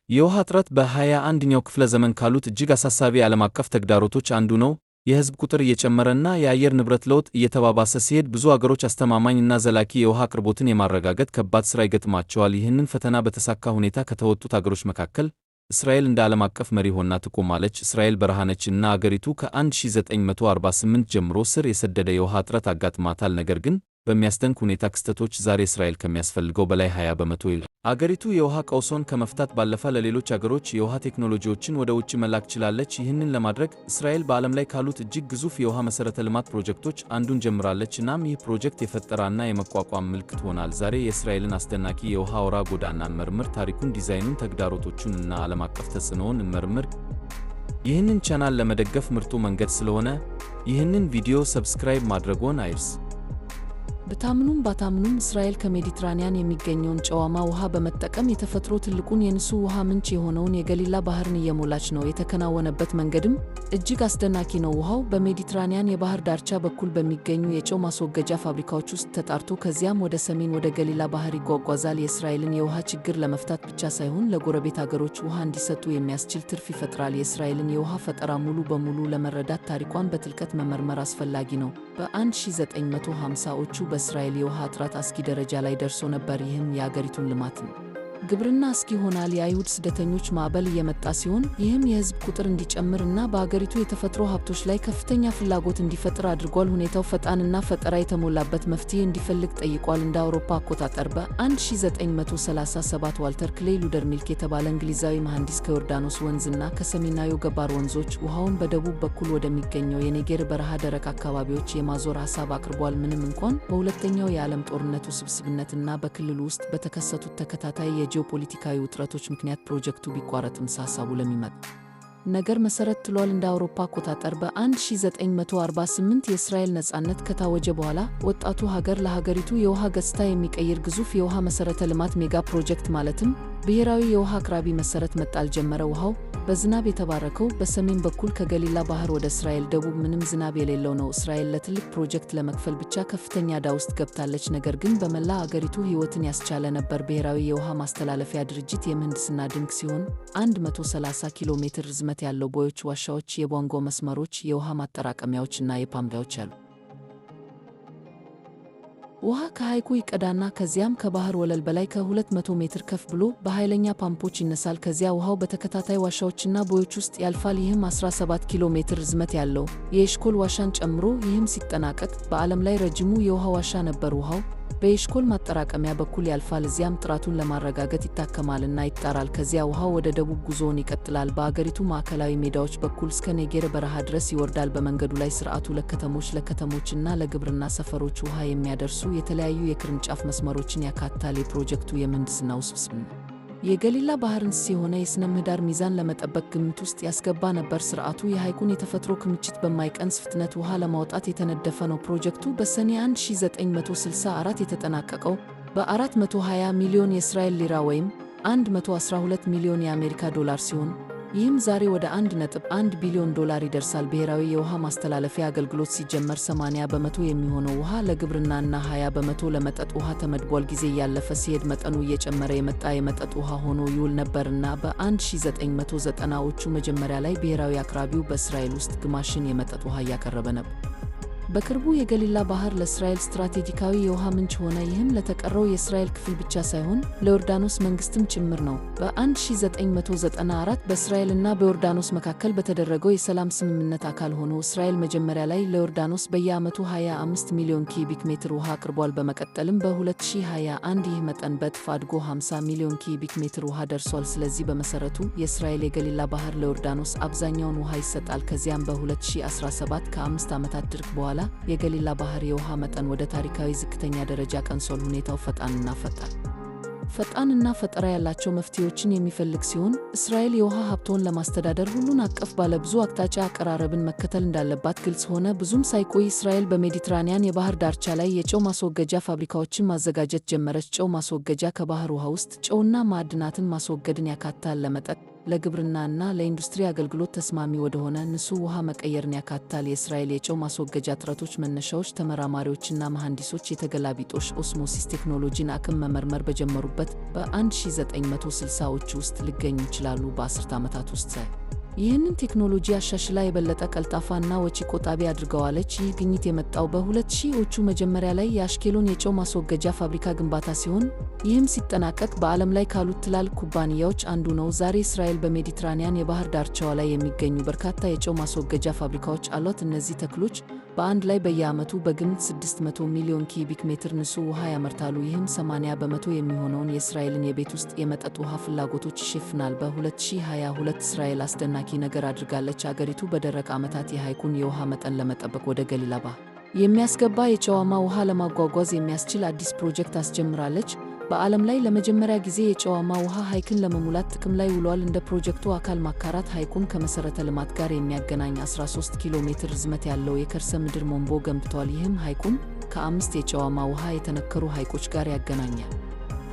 የውሃ እጥረት በ21ኛው ክፍለ ዘመን ካሉት እጅግ አሳሳቢ ዓለም አቀፍ ተግዳሮቶች አንዱ ነው። የሕዝብ ቁጥር እየጨመረና የአየር ንብረት ለውጥ እየተባባሰ ሲሄድ ብዙ አገሮች አስተማማኝ እና ዘላቂ የውሃ አቅርቦትን የማረጋገጥ ከባድ ሥራ ይገጥማቸዋል። ይህንን ፈተና በተሳካ ሁኔታ ከተወጡት አገሮች መካከል እስራኤል እንደ ዓለም አቀፍ መሪ ሆና ትቆማለች። እስራኤል በረሃ ነች እና አገሪቱ ከ1948 ጀምሮ ስር የሰደደ የውሃ እጥረት አጋጥሟታል። ነገር ግን በሚያስደንቅ ሁኔታ ክስተቶች ዛሬ እስራኤል ከሚያስፈልገው በላይ 20 በመቶ ይልቅ አገሪቱ የውሃ ቀውሶን ከመፍታት ባለፈ ለሌሎች አገሮች የውሃ ቴክኖሎጂዎችን ወደ ውጭ መላክ ችላለች። ይህንን ለማድረግ እስራኤል በዓለም ላይ ካሉት እጅግ ግዙፍ የውሃ መሠረተ ልማት ፕሮጀክቶች አንዱን ጀምራለች። እናም ይህ ፕሮጀክት የፈጠራና የመቋቋም ምልክት ሆናል። ዛሬ የእስራኤልን አስደናቂ የውሃ አውራ ጎዳና እንመርምር። ታሪኩን፣ ዲዛይኑን፣ ተግዳሮቶቹን እና ዓለም አቀፍ ተጽዕኖውን እንመርምር። ይህንን ቻናል ለመደገፍ ምርጡ መንገድ ስለሆነ ይህንን ቪዲዮ ሰብስክራይብ ማድረግዎን አይርሱ። ብታምኑም ባታምኑም እስራኤል ከሜዲትራኒያን የሚገኘውን ጨዋማ ውሃ በመጠቀም የተፈጥሮ ትልቁን የንጹህ ውሃ ምንጭ የሆነውን የገሊላ ባህርን እየሞላች ነው። የተከናወነበት መንገድም እጅግ አስደናቂ ነው። ውሃው በሜዲትራኒያን የባህር ዳርቻ በኩል በሚገኙ የጨው ማስወገጃ ፋብሪካዎች ውስጥ ተጣርቶ ከዚያም ወደ ሰሜን ወደ ገሊላ ባህር ይጓጓዛል። የእስራኤልን የውሃ ችግር ለመፍታት ብቻ ሳይሆን ለጎረቤት አገሮች ውሃ እንዲሰጡ የሚያስችል ትርፍ ይፈጥራል። የእስራኤልን የውሃ ፈጠራ ሙሉ በሙሉ ለመረዳት ታሪኳን በጥልቀት መመርመር አስፈላጊ ነው። በ1950ዎቹ በእስራኤል የውሃ እጥረት አስጊ ደረጃ ላይ ደርሶ ነበር። ይህም የአገሪቱን ልማት ግብርና አስጊ ሆኗል። የአይሁድ ስደተኞች ማዕበል እየመጣ ሲሆን ይህም የሕዝብ ቁጥር እንዲጨምር እና በአገሪቱ የተፈጥሮ ሀብቶች ላይ ከፍተኛ ፍላጎት እንዲፈጥር አድርጓል። ሁኔታው ፈጣንና ፈጠራ የተሞላበት መፍትሄ እንዲፈልግ ጠይቋል። እንደ አውሮፓ አቆጣጠር በ1937 ዋልተር ክሌይ ሉደርሚልክ የተባለ እንግሊዛዊ መሐንዲስ ከዮርዳኖስ ወንዝና ከሰሜናዊው ገባር ወንዞች ውሃውን በደቡብ በኩል ወደሚገኘው የኔጌር በረሃ ደረቅ አካባቢዎች የማዞር ሐሳብ አቅርቧል። ምንም እንኳን በሁለተኛው የዓለም ጦርነት ውስብስብነትና በክልሉ ውስጥ በተከሰቱት ተከታታይ የጂኦፖለቲካዊ ውጥረቶች ምክንያት ፕሮጀክቱ ቢቋረጥም ሐሳቡ ለሚመጣ ነገር መሰረት ጥሏል። እንደ አውሮፓ አቆጣጠር በ1948 የእስራኤል ነጻነት ከታወጀ በኋላ ወጣቱ ሀገር ለሀገሪቱ የውሃ ገጽታ የሚቀይር ግዙፍ የውሃ መሠረተ ልማት ሜጋ ፕሮጀክት ማለትም ብሔራዊ የውሃ አቅራቢ መሠረት መጣል ጀመረ። ውሃው በዝናብ የተባረከው በሰሜን በኩል ከገሊላ ባህር ወደ እስራኤል ደቡብ ምንም ዝናብ የሌለው ነው። እስራኤል ለትልቅ ፕሮጀክት ለመክፈል ብቻ ከፍተኛ ዕዳ ውስጥ ገብታለች። ነገር ግን በመላ አገሪቱ ሕይወትን ያስቻለ ነበር። ብሔራዊ የውሃ ማስተላለፊያ ድርጅት የምህንድስና ድንቅ ሲሆን 130 ኪሎ ሜትር ርዝመት ያለው ቦዮች፣ ዋሻዎች፣ የቧንቧ መስመሮች፣ የውሃ ማጠራቀሚያዎች እና የፓምፕዎች አሉ። ውሃ ከሐይቁ ይቀዳና ከዚያም ከባህር ወለል በላይ ከ200 ሜትር ከፍ ብሎ በኃይለኛ ፓምፖች ይነሳል። ከዚያ ውሃው በተከታታይ ዋሻዎችና ቦዮች ውስጥ ያልፋል። ይህም 17 ኪሎ ሜትር ርዝመት ያለው የኤሽኮል ዋሻን ጨምሮ ይህም ሲጠናቀቅ በዓለም ላይ ረጅሙ የውሃ ዋሻ ነበር። ውሃው በኤሽኮል ማጠራቀሚያ በኩል ያልፋል። እዚያም ጥራቱን ለማረጋገጥ ይታከማልና ይጣራል። ከዚያ ውሃው ወደ ደቡብ ጉዞውን ይቀጥላል። በአገሪቱ ማዕከላዊ ሜዳዎች በኩል እስከ ኔጌር በረሃ ድረስ ይወርዳል። በመንገዱ ላይ ሥርዓቱ ለከተሞችና ለግብርና ሰፈሮች ውሃ የሚያደርሱ የተለያዩ የቅርንጫፍ መስመሮችን ያካትታል። የፕሮጀክቱ የምህንድስና ውስብስብነት የገሊላ ባህርን የሆነ የሥነ ምህዳር ሚዛን ለመጠበቅ ግምት ውስጥ ያስገባ ነበር። ሥርዓቱ የሐይቁን የተፈጥሮ ክምችት በማይቀንስ ፍጥነት ውሃ ለማውጣት የተነደፈ ነው። ፕሮጀክቱ በሰኔ 1964 የተጠናቀቀው በ420 ሚሊዮን የእስራኤል ሊራ ወይም 112 ሚሊዮን የአሜሪካ ዶላር ሲሆን ይህም ዛሬ ወደ 1.1 ቢሊዮን ዶላር ይደርሳል። ብሔራዊ የውሃ ማስተላለፊያ አገልግሎት ሲጀመር 80 በመቶ የሚሆነው ውሃ ለግብርናና 20 በመቶ ለመጠጥ ውሃ ተመድቧል። ጊዜ እያለፈ ሲሄድ መጠኑ እየጨመረ የመጣ የመጠጥ ውሃ ሆኖ ይውል ነበርና በ1990ዎቹ መጀመሪያ ላይ ብሔራዊ አቅራቢው በእስራኤል ውስጥ ግማሽን የመጠጥ ውሃ እያቀረበ ነበር። በቅርቡ የገሊላ ባህር ለእስራኤል ስትራቴጂካዊ የውሃ ምንጭ ሆነ። ይህም ለተቀረው የእስራኤል ክፍል ብቻ ሳይሆን ለዮርዳኖስ መንግስትም ጭምር ነው። በ1994 በእስራኤልና በዮርዳኖስ መካከል በተደረገው የሰላም ስምምነት አካል ሆኖ እስራኤል መጀመሪያ ላይ ለዮርዳኖስ በየዓመቱ 25 ሚሊዮን ኪዩቢክ ሜትር ውሃ አቅርቧል። በመቀጠልም በ2021 ይህ መጠን በእጥፍ አድጎ 50 ሚሊዮን ኪዩቢክ ሜትር ውሃ ደርሷል። ስለዚህ በመሰረቱ የእስራኤል የገሊላ ባህር ለዮርዳኖስ አብዛኛውን ውሃ ይሰጣል። ከዚያም በ2017 ከ5 ዓመታት ድርቅ በኋላ የገሊላ ባህር የውሃ መጠን ወደ ታሪካዊ ዝቅተኛ ደረጃ ቀንሷል። ሁኔታው ፈጣንና ፈጠራ ያላቸው መፍትሄዎችን የሚፈልግ ሲሆን እስራኤል የውሃ ሀብቷን ለማስተዳደር ሁሉን አቀፍ ባለብዙ አቅጣጫ አቀራረብን መከተል እንዳለባት ግልጽ ሆነ። ብዙም ሳይቆይ እስራኤል በሜዲትራኒያን የባህር ዳርቻ ላይ የጨው ማስወገጃ ፋብሪካዎችን ማዘጋጀት ጀመረች። ጨው ማስወገጃ ከባህር ውሃ ውስጥ ጨውና ማዕድናትን ማስወገድን ያካትታል። ለመጠጥ ለግብርና እና ለኢንዱስትሪ አገልግሎት ተስማሚ ወደሆነ ንጹህ ውሃ መቀየርን ያካትታል። የእስራኤል የጨው ማስወገጃ ጥረቶች መነሻዎች ተመራማሪዎችና መሐንዲሶች የተገላቢጦሽ ኦስሞሲስ ቴክኖሎጂን አቅም መመርመር በጀመሩበት በ1960ዎቹ ውስጥ ሊገኙ ይችላሉ። በ10 ዓመታት ውስጥ ይህንን ቴክኖሎጂ አሻሽላ የበለጠ ቀልጣፋ እና ወጪ ቆጣቢ አድርገዋለች። ይህ ግኝት የመጣው በ2000ዎቹ መጀመሪያ ላይ የአሽኬሎን የጨው ማስወገጃ ፋብሪካ ግንባታ ሲሆን፣ ይህም ሲጠናቀቅ በዓለም ላይ ካሉት ትላልቅ ኩባንያዎች አንዱ ነው። ዛሬ እስራኤል በሜዲትራኒያን የባህር ዳርቻዋ ላይ የሚገኙ በርካታ የጨው ማስወገጃ ፋብሪካዎች አሏት። እነዚህ ተክሎች በአንድ ላይ በየዓመቱ በግምት 600 ሚሊዮን ኪዩቢክ ሜትር ንጹህ ውሃ ያመርታሉ። ይህም 80 በመቶ የሚሆነውን የእስራኤልን የቤት ውስጥ የመጠጥ ውሃ ፍላጎቶች ይሸፍናል። በ2022 እስራኤል አስደናቂ ነገር አድርጋለች። አገሪቱ በደረቅ ዓመታት የሐይቁን የውሃ መጠን ለመጠበቅ ወደ ገሊላ ባህር የሚያስገባ የጨዋማ ውሃ ለማጓጓዝ የሚያስችል አዲስ ፕሮጀክት አስጀምራለች። በዓለም ላይ ለመጀመሪያ ጊዜ የጨዋማ ውሃ ሐይቅን ለመሙላት ጥቅም ላይ ውሏል። እንደ ፕሮጀክቱ አካል ማካራት ሐይቁን ከመሠረተ ልማት ጋር የሚያገናኝ 13 ኪሎ ሜትር ርዝመት ያለው የከርሰ ምድር ቧንቧ ገንብቷል። ይህም ሐይቁን ከ5 የጨዋማ ውሃ የተነከሩ ሐይቆች ጋር ያገናኛል።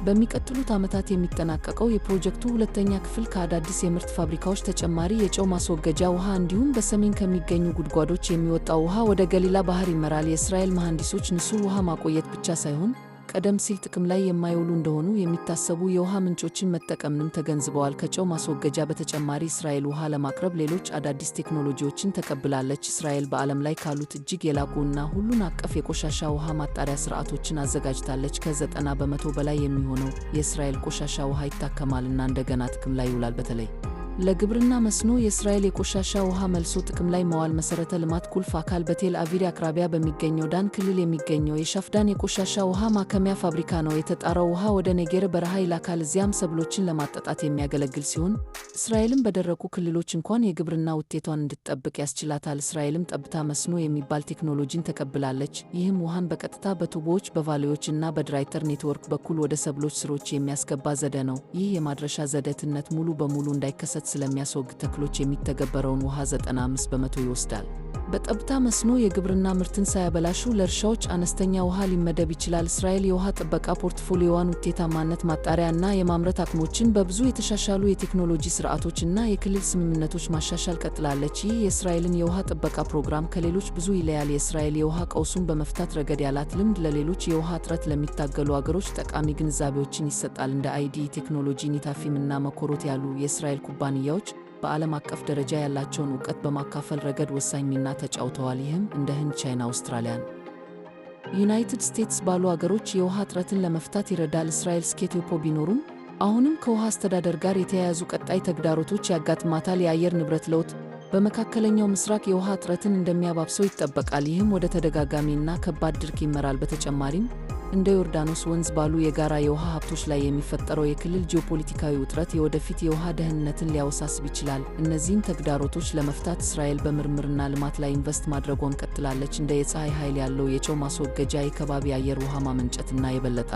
በሚቀጥሉት ዓመታት የሚጠናቀቀው የፕሮጀክቱ ሁለተኛ ክፍል ከአዳዲስ የምርት ፋብሪካዎች ተጨማሪ የጨው ማስወገጃ ውሃ እንዲሁም በሰሜን ከሚገኙ ጉድጓዶች የሚወጣው ውሃ ወደ ገሊላ ባህር ይመራል። የእስራኤል መሐንዲሶች ንጹህ ውሃ ማቆየት ብቻ ሳይሆን ቀደም ሲል ጥቅም ላይ የማይውሉ እንደሆኑ የሚታሰቡ የውሃ ምንጮችን መጠቀምንም ተገንዝበዋል። ከጨው ማስወገጃ በተጨማሪ እስራኤል ውሃ ለማቅረብ ሌሎች አዳዲስ ቴክኖሎጂዎችን ተቀብላለች። እስራኤል በዓለም ላይ ካሉት እጅግ የላቁ እና ሁሉን አቀፍ የቆሻሻ ውሃ ማጣሪያ ስርዓቶችን አዘጋጅታለች። ከ90 በመቶ በላይ የሚሆነው የእስራኤል ቆሻሻ ውሃ ይታከማልና እንደገና ጥቅም ላይ ይውላል። በተለይ ለግብርና መስኖ የእስራኤል የቆሻሻ ውሃ መልሶ ጥቅም ላይ መዋል መሠረተ ልማት ቁልፍ አካል በቴል አቪቭ አቅራቢያ በሚገኘው ዳን ክልል የሚገኘው የሻፍዳን የቆሻሻ ውሃ ማከሚያ ፋብሪካ ነው። የተጣራው ውሃ ወደ ኔጌር በረሃ ይላካል፣ እዚያም ሰብሎችን ለማጠጣት የሚያገለግል ሲሆን እስራኤልም በደረቁ ክልሎች እንኳን የግብርና ውጤቷን እንድትጠብቅ ያስችላታል። እስራኤልም ጠብታ መስኖ የሚባል ቴክኖሎጂን ተቀብላለች። ይህም ውሃን በቀጥታ በቱቦዎች በቫሌዎች እና በድራይተር ኔትወርክ በኩል ወደ ሰብሎች ስሮች የሚያስገባ ዘዴ ነው። ይህ የማድረሻ ዘዴ ትነት ሙሉ በሙሉ እንዳይከሰት ስለሚያስወግድ ተክሎች የሚተገበረውን ውሃ 95 በመቶ ይወስዳል። በጠብታ መስኖ የግብርና ምርትን ሳያበላሹ ለእርሻዎች አነስተኛ ውሃ ሊመደብ ይችላል። እስራኤል የውሃ ጥበቃ ፖርትፎሊዮዋን ውጤታማነት ማጣሪያ እና የማምረት አቅሞችን በብዙ የተሻሻሉ የቴክኖሎጂ ስርዓቶች እና የክልል ስምምነቶች ማሻሻል ቀጥላለች። ይህ የእስራኤልን የውሃ ጥበቃ ፕሮግራም ከሌሎች ብዙ ይለያል። የእስራኤል የውሃ ቀውሱን በመፍታት ረገድ ያላት ልምድ ለሌሎች የውሃ እጥረት ለሚታገሉ አገሮች ጠቃሚ ግንዛቤዎችን ይሰጣል። እንደ አይዲ ቴክኖሎጂ፣ ኒታፊም እና መኮሮት ያሉ የእስራኤል ኩባንያዎች በዓለም አቀፍ ደረጃ ያላቸውን ዕውቀት በማካፈል ረገድ ወሳኝ ሚና ተጫውተዋል። ይህም እንደ ህንድ፣ ቻይና፣ አውስትራሊያ፣ ዩናይትድ ስቴትስ ባሉ አገሮች የውሃ እጥረትን ለመፍታት ይረዳል። እስራኤል ስኬቶፖ ቢኖሩም አሁንም ከውሃ አስተዳደር ጋር የተያያዙ ቀጣይ ተግዳሮቶች ያጋጥማታል። የአየር ንብረት ለውጥ በመካከለኛው ምስራቅ የውሃ እጥረትን እንደሚያባብሰው ይጠበቃል። ይህም ወደ ተደጋጋሚ እና ከባድ ድርቅ ይመራል። በተጨማሪም እንደ ዮርዳኖስ ወንዝ ባሉ የጋራ የውሃ ሀብቶች ላይ የሚፈጠረው የክልል ጂኦፖለቲካዊ ውጥረት የወደፊት የውሃ ደህንነትን ሊያወሳስብ ይችላል። እነዚህን ተግዳሮቶች ለመፍታት እስራኤል በምርምርና ልማት ላይ ኢንቨስት ማድረጓን ቀጥላለች። እንደ የፀሐይ ኃይል ያለው የጨው ማስወገጃ፣ የከባቢ አየር ውሃ ማመንጨትና የበለጠ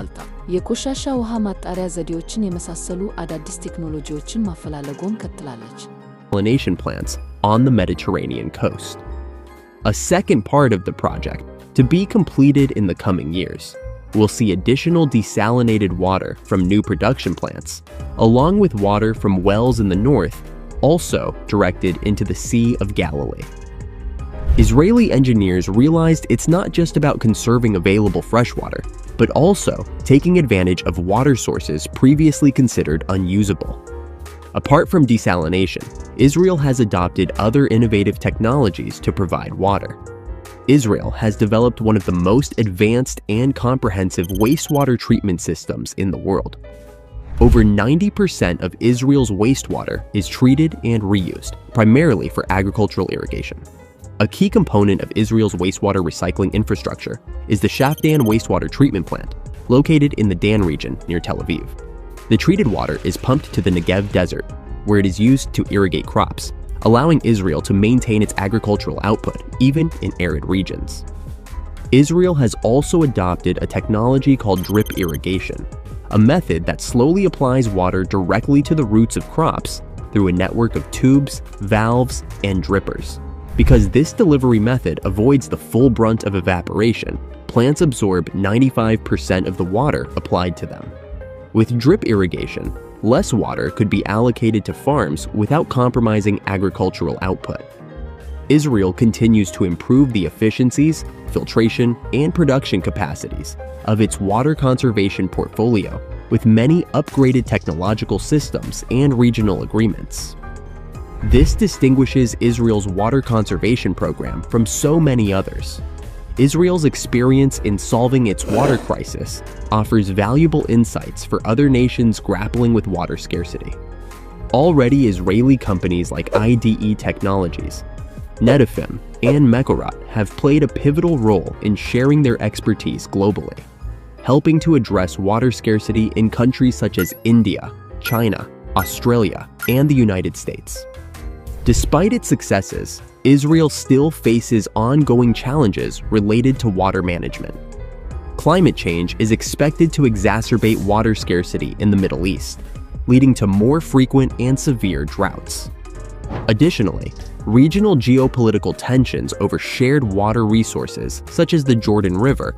የቆሻሻ ውሃ ማጣሪያ ዘዴዎችን የመሳሰሉ አዳዲስ ቴክኖሎጂዎችን ማፈላለጓን ቀጥላለች። Desalination plants on the Mediterranean coast. A second part of the project, to be completed in the coming years, will see additional desalinated water from new production plants, along with water from wells in the north, also directed into the Sea of Galilee. Israeli engineers realized it's not just about conserving available freshwater, but also taking advantage of water sources previously considered unusable. Apart from desalination, Israel has adopted other innovative technologies to provide water. Israel has developed one of the most advanced and comprehensive wastewater treatment systems in the world. Over 90% of Israel's wastewater is treated and reused, primarily for agricultural irrigation. A key component of Israel's wastewater recycling infrastructure is the Shafdan wastewater treatment plant, located in the Dan region near Tel Aviv. The treated water is pumped to the Negev desert, where it is used to irrigate crops, allowing Israel to maintain its agricultural output even in arid regions. Israel has also adopted a technology called drip irrigation, a method that slowly applies water directly to the roots of crops through a network of tubes, valves, and drippers. Because this delivery method avoids the full brunt of evaporation, plants absorb 95% of the water applied to them. With drip irrigation, less water could be allocated to farms without compromising agricultural output. Israel continues to improve the efficiencies, filtration, and production capacities of its water conservation portfolio with many upgraded technological systems and regional agreements. This distinguishes Israel's water conservation program from so many others. Israel's experience in solving its water crisis offers valuable insights for other nations grappling with water scarcity. Already, Israeli companies like IDE Technologies, Netafim, and Mekorot have played a pivotal role in sharing their expertise globally, helping to address water scarcity in countries such as India, China, Australia, and the United States. Despite its successes, Israel still faces ongoing challenges related to water management. Climate change is expected to exacerbate water scarcity in the Middle East, leading to more frequent and severe droughts. Additionally, regional geopolitical tensions over shared water resources, such as the Jordan River,